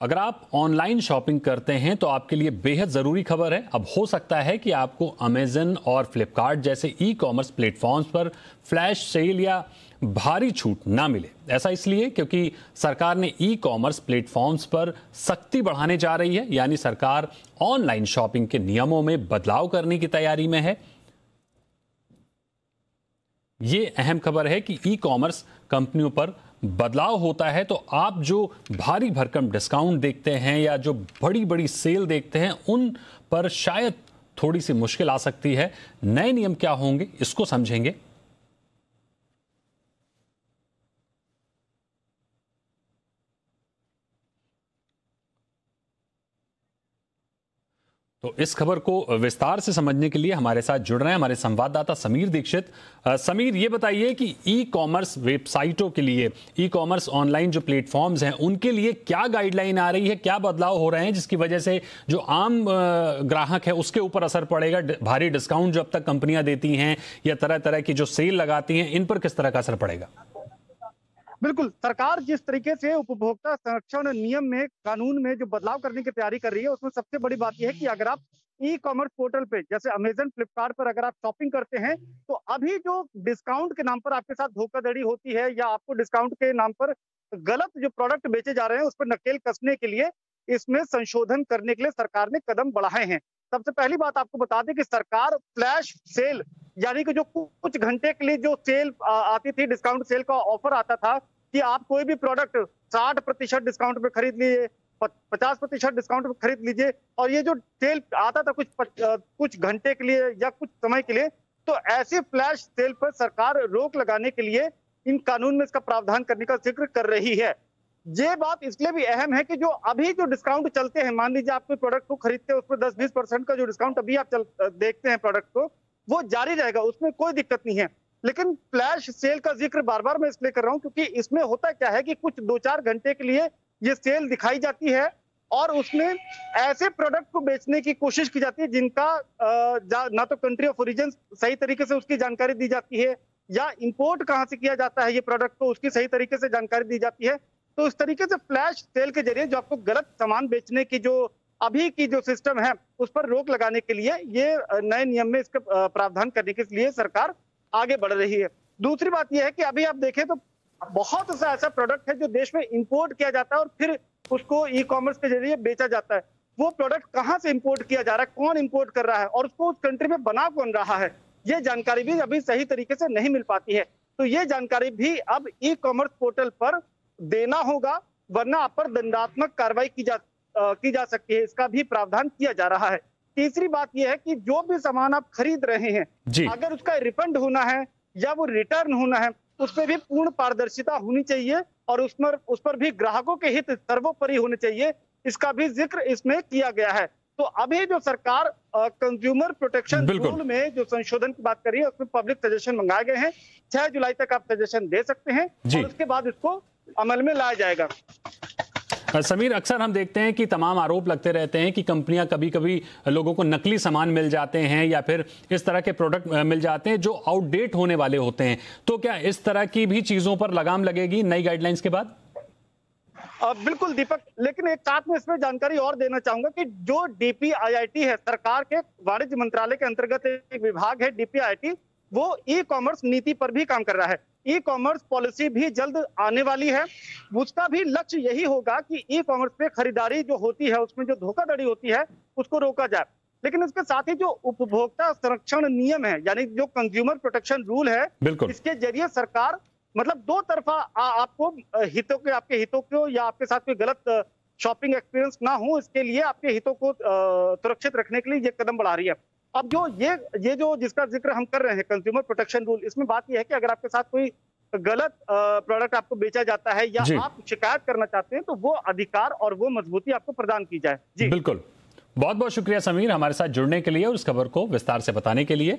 अगर आप online shopping करते हैं तो आपके लिए बेहद ज़रूरी खबर है। अब हो सकता है कि आपको अमेजन और फ्लिपकार्ट जैसे ई कॉमर्स प्लेटफॉर्म्स पर फ्लैश सेल या भारी छूट ना मिले। ऐसा इसलिए क्योंकि सरकार ने ई कॉमर्स प्लेटफॉर्म्स पर सख्ती बढ़ाने जा रही है, यानी सरकार ऑनलाइन शॉपिंग के नियमों में बदलाव करने की तैयारी में है। ये अहम खबर है कि ई कॉमर्स कंपनियों पर बदलाव होता है तो आप जो भारी भरकम डिस्काउंट देखते हैं या जो बड़ी बड़ी सेल देखते हैं उन पर शायद थोड़ी सी मुश्किल आ सकती है। नए नियम क्या होंगे इसको समझेंगे। तो इस खबर को विस्तार से समझने के लिए हमारे साथ जुड़ रहे हैं हमारे संवाददाता समीर दीक्षित। समीर, ये बताइए कि ई कॉमर्स वेबसाइटों के लिए, ई कॉमर्स ऑनलाइन जो प्लेटफॉर्म्स हैं उनके लिए क्या गाइडलाइन आ रही है, क्या बदलाव हो रहे हैं जिसकी वजह से जो आम ग्राहक है उसके ऊपर असर पड़ेगा। भारी डिस्काउंट जो अब तक कंपनियां देती हैं या तरह तरह की जो सेल लगाती हैं, इन पर किस तरह का असर पड़ेगा? बिल्कुल, सरकार जिस तरीके से उपभोक्ता संरक्षण नियम में, कानून में जो बदलाव करने की तैयारी कर रही है, उसमें सबसे बड़ी बात यह है कि अगर आप ई कॉमर्स पोर्टल पे जैसे अमेजन, फ्लिपकार्ट पर अगर आप शॉपिंग करते हैं, तो अभी जो डिस्काउंट के नाम पर आपके साथ धोखाधड़ी होती है या आपको डिस्काउंट के नाम पर गलत जो प्रोडक्ट बेचे जा रहे हैं, उस पर नकेल कसने के लिए इसमें संशोधन करने के लिए सरकार ने कदम बढ़ाए हैं। सबसे पहली बात आपको बता दें कि सरकार फ्लैश सेल, यानी कि जो कुछ घंटे के लिए जो सेल आती थी, डिस्काउंट सेल का ऑफर आता था कि आप कोई भी प्रोडक्ट 60% डिस्काउंट पे खरीद लीजिए, 50% डिस्काउंट पे खरीद लीजिए, और ये जो सेल आता था कुछ घंटे के लिए या कुछ समय के लिए, तो ऐसे फ्लैश सेल पर सरकार रोक लगाने के लिए इन कानून में इसका प्रावधान करने का जिक्र कर रही है। ये बात इसलिए भी अहम है कि जो अभी जो डिस्काउंट चलते हैं, मान लीजिए आप कोई प्रोडक्ट को खरीदते हैं, उस पर 10-20% का जो डिस्काउंट अभी आप देखते हैं प्रोडक्ट को, वो जारी रहेगा, उसमें कोई दिक्कत नहीं है। लेकिन फ्लैश सेल का जिक्र बार बार मैं इसलिए कर रहा हूं क्योंकि इसमें होता क्या है कि कुछ 2-4 घंटे के लिए ये सेल दिखाई जाती है और उसमें ऐसे प्रोडक्ट को बेचने की कोशिश की जाती है जिनका ना तो कंट्री ऑफ ओरिजिन सही तरीके से उसकी जानकारी दी जाती है, या इंपोर्ट कहां से किया जाता है ये प्रोडक्ट को उसकी सही तरीके से जानकारी दी जाती है। तो इस तरीके से फ्लैश सेल के जरिए जो आपको गलत सामान बेचने की जो अभी की जो सिस्टम है उस पर रोक लगाने के लिए ये नए नियम में इसका प्रावधान करने के लिए सरकार आगे बढ़ रही है। दूसरी बात यह है कि अभी आप देखें तो बहुत सा ऐसा प्रोडक्ट है जो देश में इंपोर्ट किया जाता है और फिर उसको ई कॉमर्स के जरिए बेचा जाता है। वो प्रोडक्ट कहां से इंपोर्ट किया जा रहा है, कौन इंपोर्ट कर रहा है और उसको उस कंट्री में बना कौन रहा है, ये जानकारी भी अभी सही तरीके से नहीं मिल पाती है। तो ये जानकारी भी अब ई कॉमर्स पोर्टल पर देना होगा, वरना आप पर दंडात्मक कार्रवाई की जा सकती है। इसका भी प्रावधान किया जा रहा है। तीसरी बात यह है कि जो भी सामान आप खरीद रहे हैं, अगर उसका रिफंड होना है या वो रिटर्न होना है, उसमें भी पूर्ण पारदर्शिता होनी चाहिए और उस पर भी ग्राहकों के हित सर्वोपरि होने चाहिए। इसका भी जिक्र इसमें किया गया है। तो अभी जो सरकार कंज्यूमर प्रोटेक्शन रूल में जो संशोधन की बात कर रही है, उसमें पब्लिक सजेशन मंगाए गए हैं। 6 जुलाई तक आप सजेशन दे सकते हैं और उसके बाद इसको अमल में लाया जाएगा। समीर, अक्सर हम देखते हैं कि तमाम आरोप लगते रहते हैं कि कंपनियां कभी कभी लोगों को नकली सामान मिल जाते हैं या फिर इस तरह के प्रोडक्ट मिल जाते हैं जो आउटडेट होने वाले होते हैं। तो क्या इस तरह की भी चीजों पर लगाम लगेगी नई गाइडलाइंस के बाद? बिल्कुल दीपक, लेकिन एक साथ में इसमें जानकारी और देना चाहूंगा कि जो डीपीआईआईटी है, सरकार के वाणिज्य मंत्रालय के अंतर्गत एक विभाग है डीपीआईआईटी, वो ई कॉमर्स नीति पर भी काम कर रहा है। ई कॉमर्स पॉलिसी भी जल्द आने वाली है। उसका भी लक्ष्य यही होगा कि ई कॉमर्स पे खरीदारी जो होती है, उसमें जो धोखाधड़ी होती है, उसको रोका जाए। लेकिन इसके साथ ही जो उपभोक्ता संरक्षण नियम है, यानी जो कंज्यूमर प्रोटेक्शन रूल है, इसके जरिए सरकार मतलब दो तरफा आपको आपके हितों को या आपके साथ कोई गलत शॉपिंग एक्सपीरियंस ना हो, इसके लिए आपके हितों को सुरक्षित रखने के लिए ये कदम बढ़ा रही है। अब जो ये जो जिसका जिक्र हम कर रहे हैं, कंज्यूमर प्रोटेक्शन रूल, इसमें बात यह है कि अगर आपके साथ कोई गलत प्रोडक्ट आपको बेचा जाता है या आप शिकायत करना चाहते हैं, तो वो अधिकार और वो मजबूती आपको प्रदान की जाए। जी बिल्कुल, बहुत बहुत शुक्रिया समीर हमारे साथ जुड़ने के लिए और इस खबर को विस्तार से बताने के लिए।